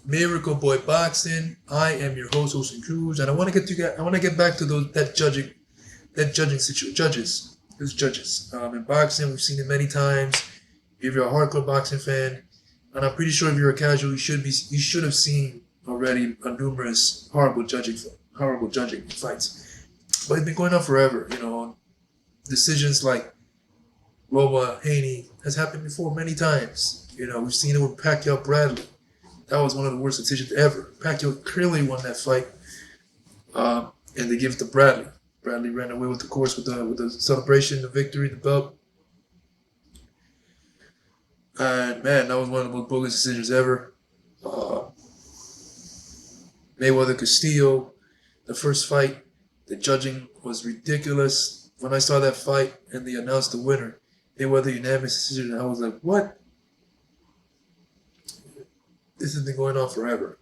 Miracle Boy Boxing. I am your host, Ocean Cruz, and I want to get back to those judges. In boxing, we've seen it many times. If you're a hardcore boxing fan, and I'm pretty sure if you're a casual, you should have seen already numerous horrible judging fights. But it's been going on forever. Decisions like Loma Haney has happened before many times. We've seen it with Pacquiao Bradley. That was one of the worst decisions ever. Pacquiao clearly won that fight, and they give it to Bradley. Bradley ran away with the course with the celebration, the victory, the belt. And man, that was one of the most bogus decisions ever. Uh, Mayweather Castillo, the first fight, the judging was ridiculous. When I saw that fight and they announced the winner, Mayweather unanimous decision, I was like, what? This has been going on forever.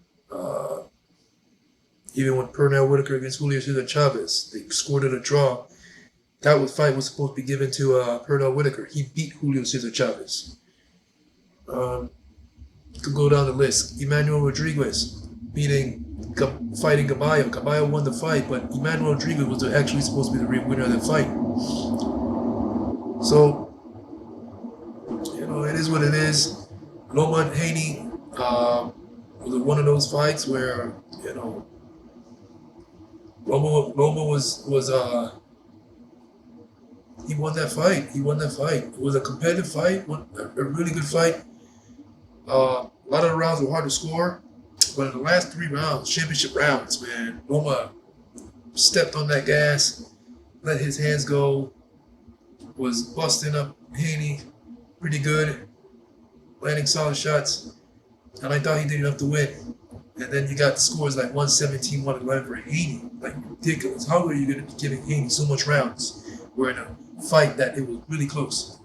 Even when Pernell Whitaker against Julio Cesar Chavez, they scored it a draw. Fight was supposed to be given to Pernell Whitaker. He beat Julio Cesar Chavez. Could go down the list. Emmanuel Rodriguez fighting Caballo. Caballo won the fight, but Emmanuel Rodriguez was actually supposed to be the real winner of that fight. So, it is what it is. Loma Haney was one of those fights where, Loma he won that fight. He won that fight. It was a competitive fight, a really good fight. A lot of the rounds were hard to score, but in the last 3 rounds, championship rounds, man, Loma stepped on that gas, let his hands go, was busting up Haney pretty good, landing solid shots, and I thought he did enough to win. And then you got scores like 117, 111 for Haney. Like, ridiculous. How are you going to be giving Haney so much rounds? We're in a fight that it was really close.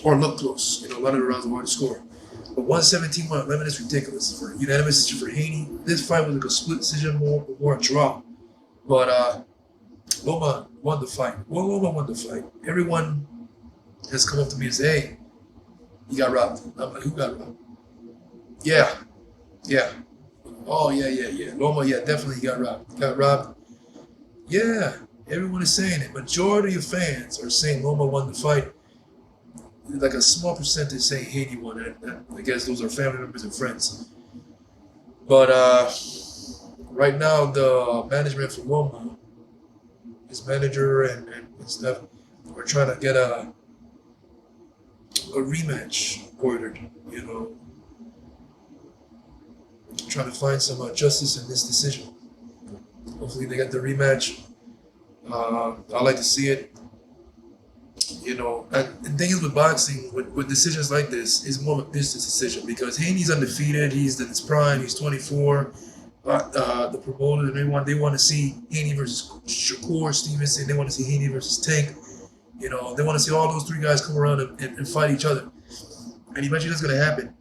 Or looked close. A lot of the rounds were hard to score. But 117, 111 is ridiculous. For unanimous decision for Haney, this fight was like a split decision, more a draw. But Loma won the fight. Well, Loma won the fight. Everyone has come up to me and say, hey, he got robbed. I'm like, who got robbed? Yeah. Oh, yeah. Loma, yeah, definitely got robbed. Got robbed. Yeah, everyone is saying it. Majority of fans are saying Loma won the fight. Like a small percentage saying Haney won it. I guess those are family members and friends. But right now, the management for Loma, his manager and stuff, are trying to get a rematch ordered. Trying to find some justice in this decision. Hopefully they get the rematch. I like to see it. And the thing is with boxing, with decisions like this, is more of a business decision because Haney's undefeated. He's in his prime. He's 24. The promoter, they want to see Haney versus Shakur Stevenson. They want to see Haney versus Tank. They want to see all those three guys come around and fight each other. And eventually that's going to happen.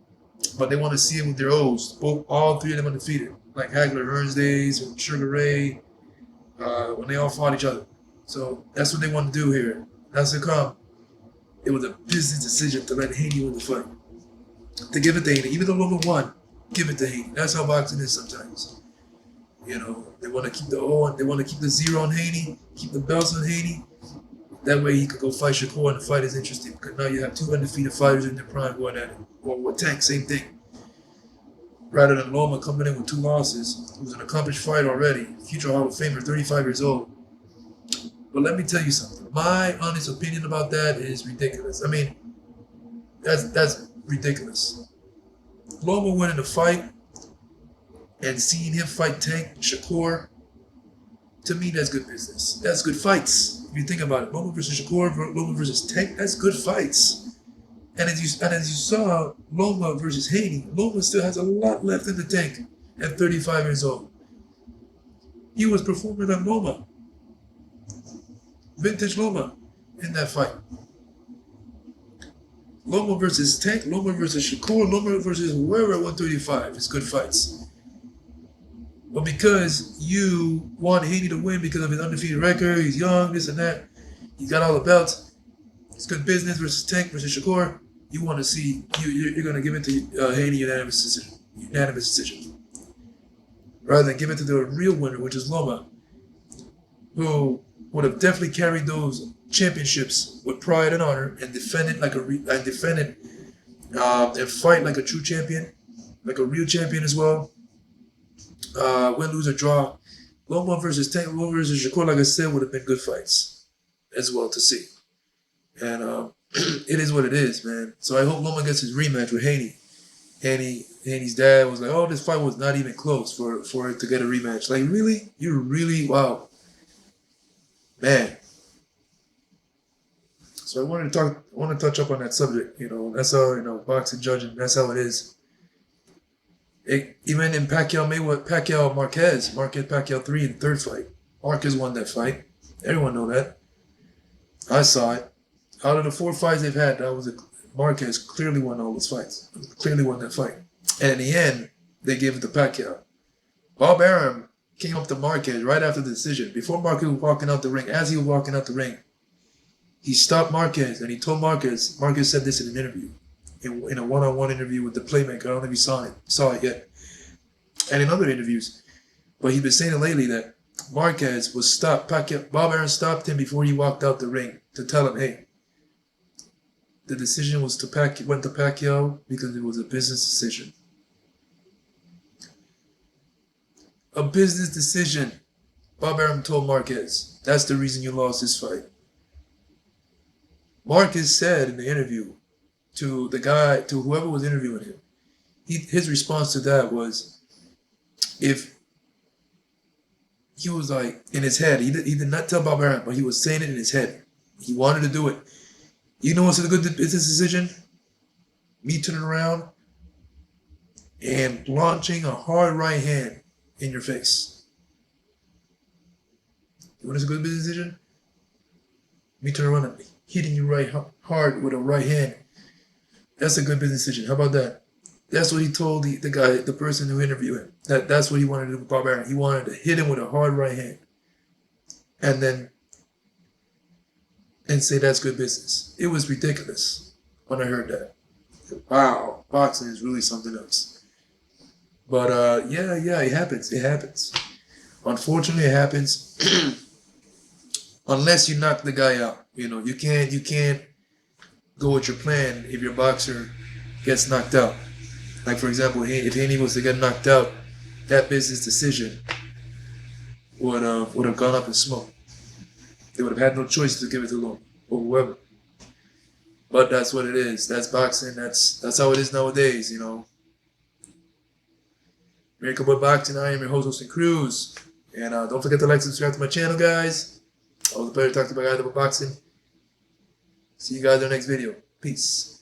But they want to see it with their O's. All three of them undefeated. Like Hagler, Hearns days, and Sugar Ray, when they all fought each other. So that's what they want to do here. That's to come. It was a business decision to let Haney win the fight. To give it to Haney. Even though Loma won, give it to Haney. That's how boxing is sometimes. They want to keep the O on, they want to keep the 0 on Haney, keep the belts on Haney. That way he could go fight Shakur and the fight is interesting. Because now you have two undefeated fighters in their prime going at it. Or with Tank, same thing. Rather than Loma coming in with 2 losses, who's an accomplished fighter already, future Hall of Famer, 35 years old. But let me tell you something. My honest opinion about that is ridiculous. I mean, that's ridiculous. Loma winning the fight and seeing him fight Tank, Shakur, to me, that's good business. That's good fights. If you think about it, Loma versus Shakur, Loma versus Tank, that's good fights. And as you saw, Loma versus Haney, Loma still has a lot left in the tank at 35 years old. He was performing on Loma. Vintage Loma in that fight. Loma versus Tank, Loma versus Shakur, Loma versus whoever at 135. It's good fights. But because you want Haney to win because of his undefeated record, he's young, this and that, he's got all the belts, it's good business versus Tank versus Shakur, you want to see you're going to give it to Haney unanimous decision, rather than give it to the real winner, which is Loma, who would have definitely carried those championships with pride and honor and defended and fight like a true champion, like a real champion as well. Win, lose, or draw. Loma versus Shakur, like I said, would have been good fights as well to see. And it is what it is, man. So I hope Loma gets his rematch with Haney. Haney's dad was like, "Oh, this fight was not even close for it to get a rematch." Like, really? You really? Wow, man. So I want to touch up on that subject. That's how boxing judging. That's how it is. Even in Pacquiao Marquez Pacquiao 3 in the third fight, Marquez won that fight. Everyone know that. I saw it. Out of the 4 fights they've had, Marquez clearly won all those fights. Clearly won that fight. And in the end, they gave it to Pacquiao. Bob Arum came up to Marquez right after the decision. Before Marquez was walking out the ring, as he was walking out the ring, he stopped Marquez and he told Marquez said this in an interview, in a one-on-one interview with the Playmaker. I don't know if you saw it yet. And in other interviews. But he's been saying it lately that Marquez was stopped. Bob Arum stopped him before he walked out the ring to tell him, hey, the decision went to Pacquiao because it was a business decision. A business decision. Bob Arum told Marquez, that's the reason you lost this fight. Marquez said in the interview to whoever was interviewing him, his response to that was, if he was like in his head, he did not tell Bob Arum, but he was saying it in his head. He wanted to do it. You know what's a good business decision? Me turning around and launching a hard right hand in your face. You want a good business decision? Me turning around and hitting you right hard with a right hand. That's a good business decision. How about that? That's what he told the guy, the person who interviewed him. That's what he wanted to do with Bob Arum. He wanted to hit him with a hard right hand. And say that's good business. It was ridiculous when I heard that. Wow, boxing is really something else. But yeah, it happens. It happens. Unfortunately, it happens. Unless you knock the guy out. You can't go with your plan if your boxer gets knocked out. Like, for example, if Haney was to get knocked out, that business decision would have gone up in smoke. They would have had no choice to give it to Loma or whoever. But that's what it is. That's boxing. That's how it is nowadays, Miracle Boy Boxing. I am your host, Austin Cruz. And don't forget to like and subscribe to my channel, guys. Always a pleasure to talk to my guys about boxing. See you guys in the next video. Peace.